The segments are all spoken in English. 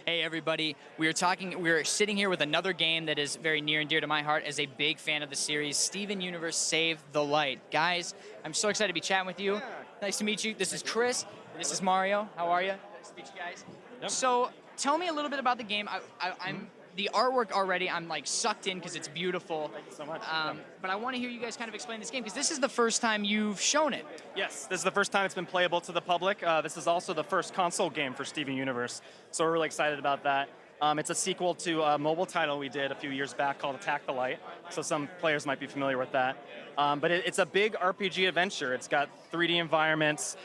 Hey everybody, we're sitting here with another game that is very near and dear to my heart as a big fan of the series, Steven Universe Save the Light. Guys, I'm so excited to be chatting with you. Nice to meet you. This is Chris, this is Mario. How are you? Nice to meet you guys. Yep. So, tell me a little bit about the game. I'm the artwork already, I'm like sucked in because it's beautiful. Thank you so much. But I want to hear you guys kind of explain this game because this is the first time you've shown it. Yes, this is the first time it's been playable to the public. This is also the first console game for Steven Universe, so we're really excited about that. It's a sequel to a mobile title we did a few years back called Attack the Light, so some players might be familiar with that. But it's a big RPG adventure. It's got 3D environments,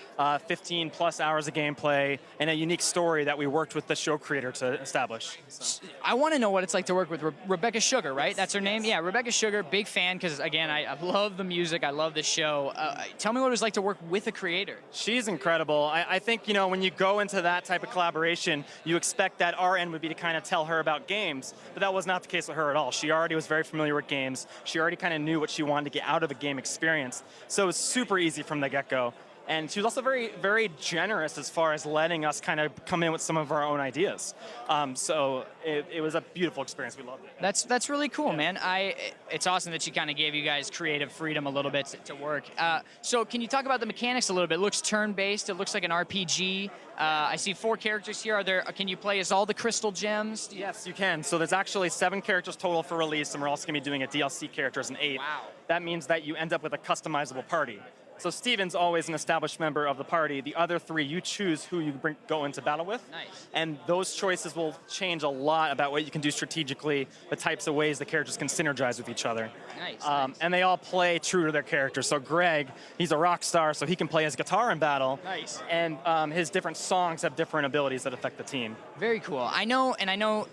15 plus hours of gameplay, and a unique story that we worked with the show creator to establish. So. I want to know what it's like to work with Rebecca Sugar, right? That's her name? Yeah, Rebecca Sugar, big fan, because again, I love the music, I love the show. Tell me what it was like to work with a creator. She's incredible. I think, when you go into that type of collaboration, you expect that our end would be to kind of tell her about games, but that was not the case with her at all. She already was very familiar with games. She already kind of knew what she wanted to get out of a game experience. So it was super easy from the get-go. And she was also very, very generous as far as letting us kind of come in with some of our own ideas. So it was a beautiful experience. We loved it. That's really cool, man. It's awesome that she kind of gave you guys creative freedom a little bit to work. So can you talk about the mechanics a little bit? It looks turn-based. It looks like an RPG. I see 4 characters here. Can you play as all the crystal gems? Yes, you can. So there's actually 7 characters total for release, and we're also going to be doing a DLC character as an 8th. Wow. That means that you end up with a customizable party. So Steven's always an established member of the party. The other 3, you choose who you go into battle with. Nice. And those choices will change a lot about what you can do strategically, the types of ways the characters can synergize with each other. Nice. And they all play true to their character. So Greg, he's a rock star, so he can play his guitar in battle. Nice. And his different songs have different abilities that affect the team. Very cool. I know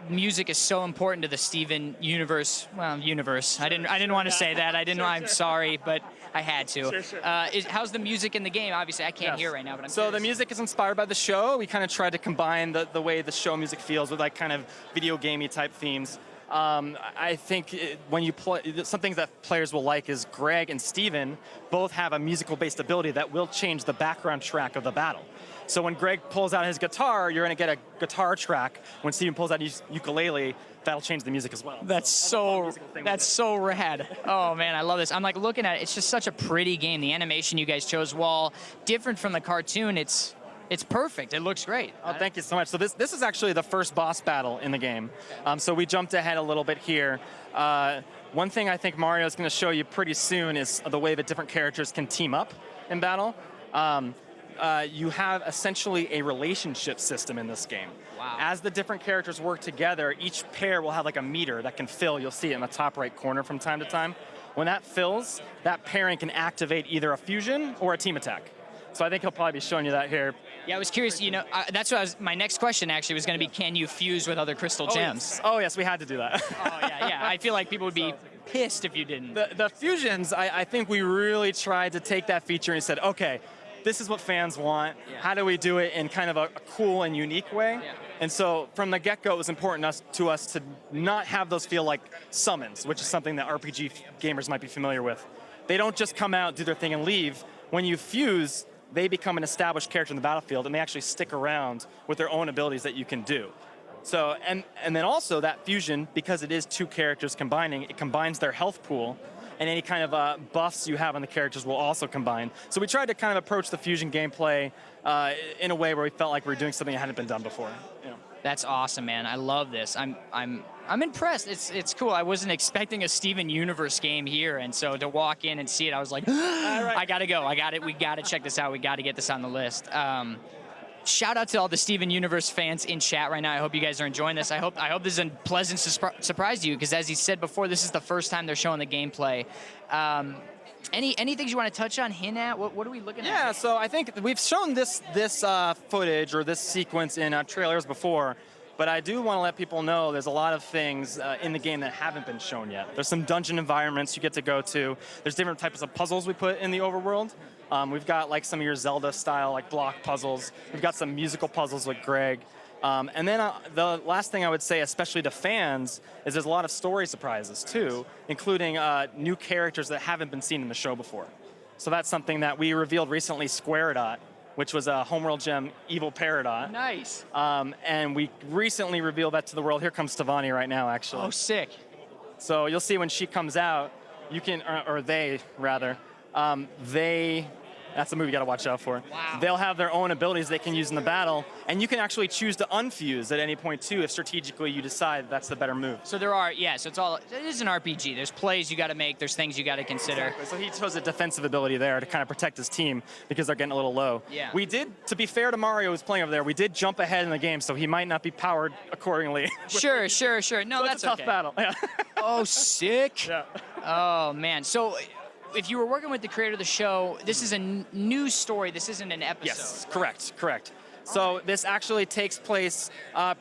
music is so important to the Steven universe. Well, universe. I didn't want to say that. I'm sorry, but I had to. Sure. How's the music in the game? Obviously, I can't hear right now, but I'm curious. The music is inspired by the show. We kind of tried to combine the way the show music feels with like kind of video gamey type themes. I think when you play, some things that players will like is Greg and Steven both have a musical-based ability that will change the background track of the battle. So when Greg pulls out his guitar, you're going to get a guitar track. When Steven pulls out his ukulele, that'll change the music as well. That's so rad. Oh man, I love this. I'm like looking at it. It's just such a pretty game. The animation you guys chose, while different from the cartoon, it's perfect. It looks great. Oh, thank you so much. So this is actually the first boss battle in the game. So we jumped ahead a little bit here. One thing I think Mario is going to show you pretty soon is the way that different characters can team up in battle. You have essentially a relationship system in this game. Wow. As the different characters work together, each pair will have like a meter that can fill. You'll see it in the top right corner from time to time. When that fills, that pairing can activate either a fusion or a team attack. So I think he'll probably be showing you that here. Yeah, I was curious, that's what my next question actually was going to be, can you fuse with other crystal gems? Oh yes, we had to do that. Oh yeah. I feel like people would be pissed if you didn't. The fusions, I think we really tried to take that feature and said, okay, this is what fans want. Yeah. How do we do it in kind of a cool and unique way? Yeah. And so from the get-go, it was important to us to not have those feel like summons, which is something that RPG gamers might be familiar with. They don't just come out, do their thing, and leave. When you fuse, they become an established character in the battlefield, and they actually stick around with their own abilities that you can do. So, and then also that fusion, because it is 2 characters combining, it combines their health pool, and any kind of buffs you have on the characters will also combine. So we tried to kind of approach the fusion gameplay in a way where we felt like we were doing something that hadn't been done before. That's awesome, man. I love this. I'm impressed. It's cool. I wasn't expecting a Steven Universe game here, and so to walk in and see it, I was like, I gotta go. We gotta check this out. We gotta get this on the list. Shout out to all the Steven Universe fans in chat right now. I hope you guys are enjoying this. I hope this is a pleasant surprise to you, because as he said before, this is the first time they're showing the gameplay. Any things you want to touch on, hint at? What are we looking at? Yeah, so I think we've shown this footage or this sequence in trailers before, but I do want to let people know there's a lot of things in the game that haven't been shown yet. There's some dungeon environments you get to go to. There's different types of puzzles we put in the overworld. We've got like some of your Zelda style like block puzzles. We've got some musical puzzles with Greg. And then the last thing I would say, especially to fans, is there's a lot of story surprises too, including new characters that haven't been seen in the show before. So that's something that we revealed recently, Squaredot, which was a Homeworld gem, Evil Peridot. Nice. And we recently revealed that to the world. Here comes Stevani right now, actually. Oh, sick. So you'll see when she comes out, you can, or they rather, that's the movie you got to watch out for. Wow. They'll have their own abilities they can use in the battle, and you can actually choose to unfuse at any point too if strategically you decide that's the better move. So there are, yeah, so it is an RPG. There's plays you got to make, there's things you got to consider. Exactly. So he chose a defensive ability there to kind of protect his team because they're getting a little low. Yeah. We did, to be fair to Mario who's playing over there, we did jump ahead in the game, so he might not be powered accordingly. Sure. No, So that's it's a tough okay. battle. Yeah. Oh, sick. Yeah. Oh, man. So if you were working with the creator of the show, this is a news story. This isn't an episode. Yes, correct. So this actually takes place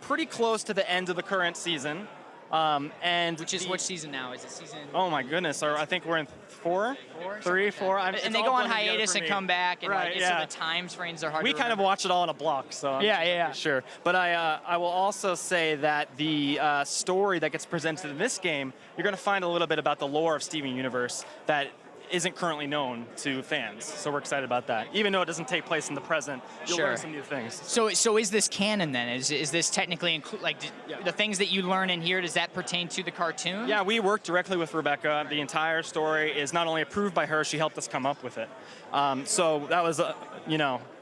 pretty close to the end of the current season. Which is which season now? Is it season? Oh my goodness, I think we're in Four? three, four. And they go on hiatus and come back, and Right, so the time frames are hard We to kind of remember. watch it all in a block, so I'm Yeah. sure. But I will also say that the story that gets presented in this game, you're going to find a little bit about the lore of Steven Universe that isn't currently known to fans. So we're excited about that. Even though it doesn't take place in the present, you'll Sure. learn some new things. So is this canon then? Is this technically the things that you learn in here? Does that pertain to the cartoon? Yeah, we worked directly with Rebecca. The entire story is not only approved by her, she helped us come up with it. So that was a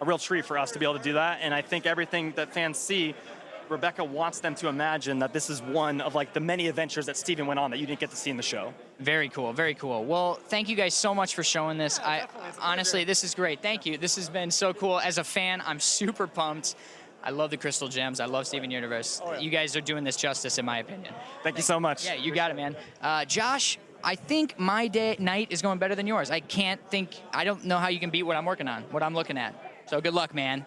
real treat for us to be able to do that. And I think everything that fans see, Rebecca wants them to imagine that this is one of like the many adventures that Steven went on that you didn't get to see in the show. Very cool. Well, thank you guys so much for showing this. Honestly, this is great. Thank you. This has been so cool. As a fan, I'm super pumped. I love the Crystal Gems. I love Steven Universe. Oh, yeah. You guys are doing this justice, in my opinion. Thank you so much. Yeah, you got it, man. Josh, I think my night is going better than yours. I don't know how you can beat what I'm working on, what I'm looking at. So good luck, man.